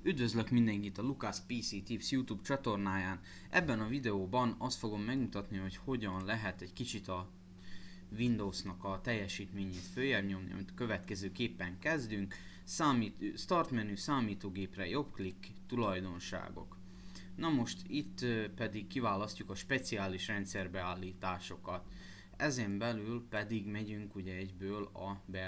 Üdvözlök mindenkit a Lukasz PC Tips YouTube csatornáján. Ebben a videóban azt fogom megmutatni, hogy hogyan lehet egy kicsit a Windowsnak a teljesítményét följebb nyomni, amit következőképpen kezdünk. Start menü, számítógépre jobbklik, tulajdonságok. Na most itt pedig kiválasztjuk a speciális rendszerbeállításokat. Ezen belül pedig megyünk ugye egyből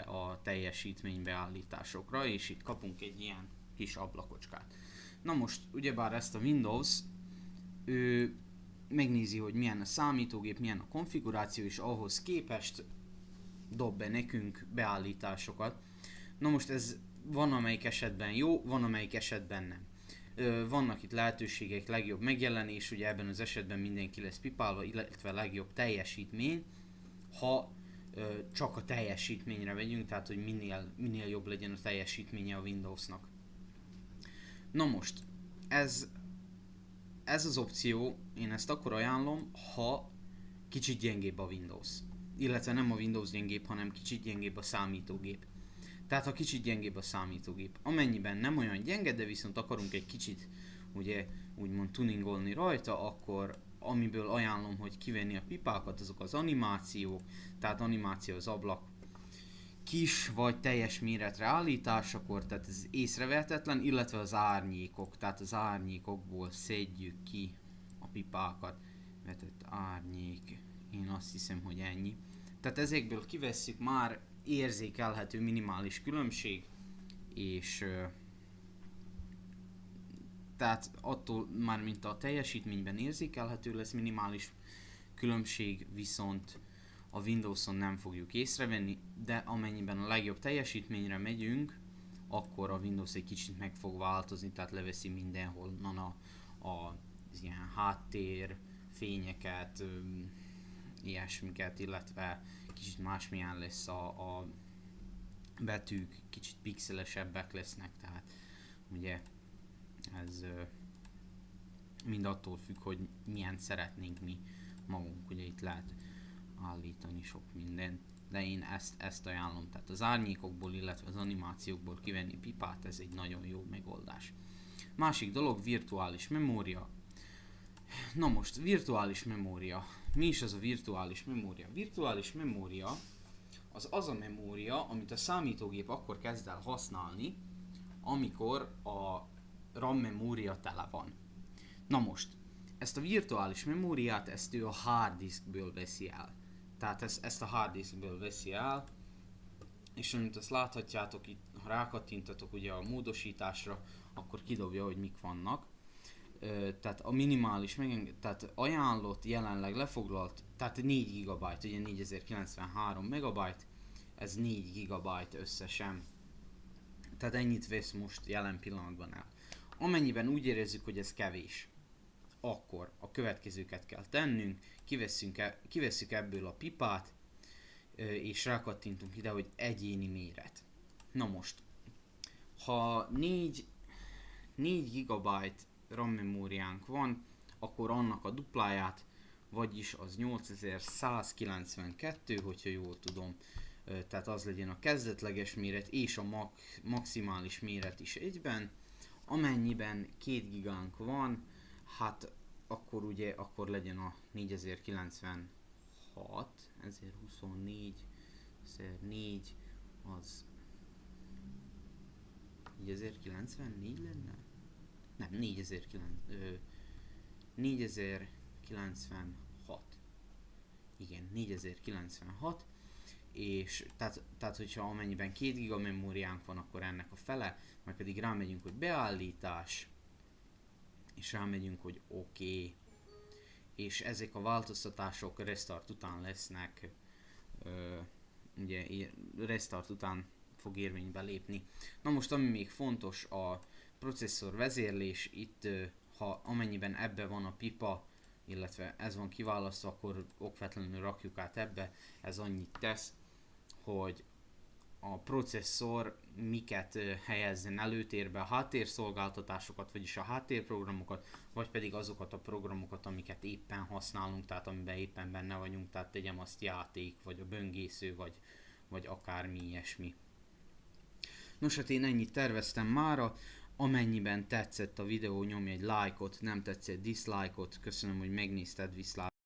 a teljesítmény beállításokra, és itt kapunk egy ilyen kis ablakocskát. Na most ugyebár ezt a Windows megnézi, hogy milyen a számítógép, milyen a konfiguráció, és ahhoz képest dob be nekünk beállításokat. Na most ez van amelyik esetben jó, van amelyik esetben nem. Vannak itt lehetőségek, legjobb megjelenés, ugye ebben az esetben mindenki lesz pipálva, illetve legjobb teljesítmény, ha csak a teljesítményre megyünk, tehát hogy minél jobb legyen a teljesítménye a Windowsnak. Na most, ez az opció, én ezt akkor ajánlom, ha kicsit gyengébb a Windows. Illetve nem a Windows gyengébb, hanem kicsit gyengébb a számítógép. Tehát ha kicsit gyengébb a számítógép. Amennyiben nem olyan gyenge, de viszont akarunk egy kicsit ugye úgymond tuningolni rajta, akkor amiből ajánlom, hogy kivenni a pipákat, azok az animációk, tehát animáció az ablak kis vagy teljes méretre állításakor, tehát ez észrevehetetlen, illetve az árnyékok, tehát az árnyékokból szedjük ki a pipákat. Vetett árnyék, én azt hiszem, hogy ennyi. Tehát ezekből kivesszük, már érzékelhető minimális különbség, és tehát attól már mint a teljesítményben érzékelhető lesz minimális különbség, viszont a Windowson nem fogjuk észrevenni, de amennyiben a legjobb teljesítményre megyünk, akkor a Windows egy kicsit meg fog változni, tehát leveszi mindenhonnan az ilyen háttér, fényeket, ilyesmiket, illetve kicsit másmilyen lesz a betűk, kicsit pixelesebbek lesznek, tehát ugye ez mind attól függ, hogy milyen szeretnénk mi magunk, ugye itt lehet állítani sok mindent, de én ezt ajánlom, tehát az árnyékokból, illetve az animációkból kivenni pipát, ez egy nagyon jó megoldás. Másik dolog, virtuális memória. Na most, virtuális memória. Mi is az a virtuális memória? Virtuális memória az a memória, amit a számítógép akkor kezd el használni, amikor a RAM memória tele van. Na most, ezt a virtuális memóriát, ezt ő a hard diskből veszi el. Tehát ezt a hard diskből veszi el, és amit azt láthatjátok itt, ha rákattintatok ugye a módosításra, akkor kidobja, hogy mik vannak. Tehát a minimális, tehát ajánlott, jelenleg lefoglalt, tehát 4 GB, ugye 4093 MB, ez 4 GB összesen. Tehát ennyit vesz most jelen pillanatban el. Amennyiben úgy érezzük, hogy ez kevés, akkor a következőket kell tennünk, kivesszük ebből a pipát, és rákattintunk ide, hogy egyéni méret. Na most, ha 4 GB RAM memóriánk van, akkor annak a dupláját, vagyis az 8192, hogyha jól tudom, tehát az legyen a kezdetleges méret és a maximális méret is egyben. Amennyiben 2 gigánk van, hát akkor ugye, akkor legyen a 4096, 1024 4 az 4094 lenne? Nem, 4096. Igen, 4096. És tehát hogyha amennyiben 2 GB memóriánk van, akkor ennek a fele, majd pedig rámegyünk, hogy beállítás, és rámegyünk, hogy OK, és ezek a változtatások restart után lesznek, ugye restart után fog érvénybe lépni. Na most ami még fontos, a processzor vezérlés, itt amennyiben ebbe van a pipa, illetve ez van kiválasztva, akkor okvetlenül rakjuk át ebbe, ez annyit tesz, hogy a processzor miket helyezzen előtérbe, a háttérszolgáltatásokat, vagyis a háttérprogramokat, vagy pedig azokat a programokat, amiket éppen használunk, tehát amiben éppen benne vagyunk, tehát tegyem azt játék, vagy a böngésző, vagy akármi ilyesmi. Nos, hát én ennyit terveztem mára. Amennyiben tetszett a videó, nyomj egy lájkot, nem tetszett dislike-ot, köszönöm, hogy megnézted, viszlát.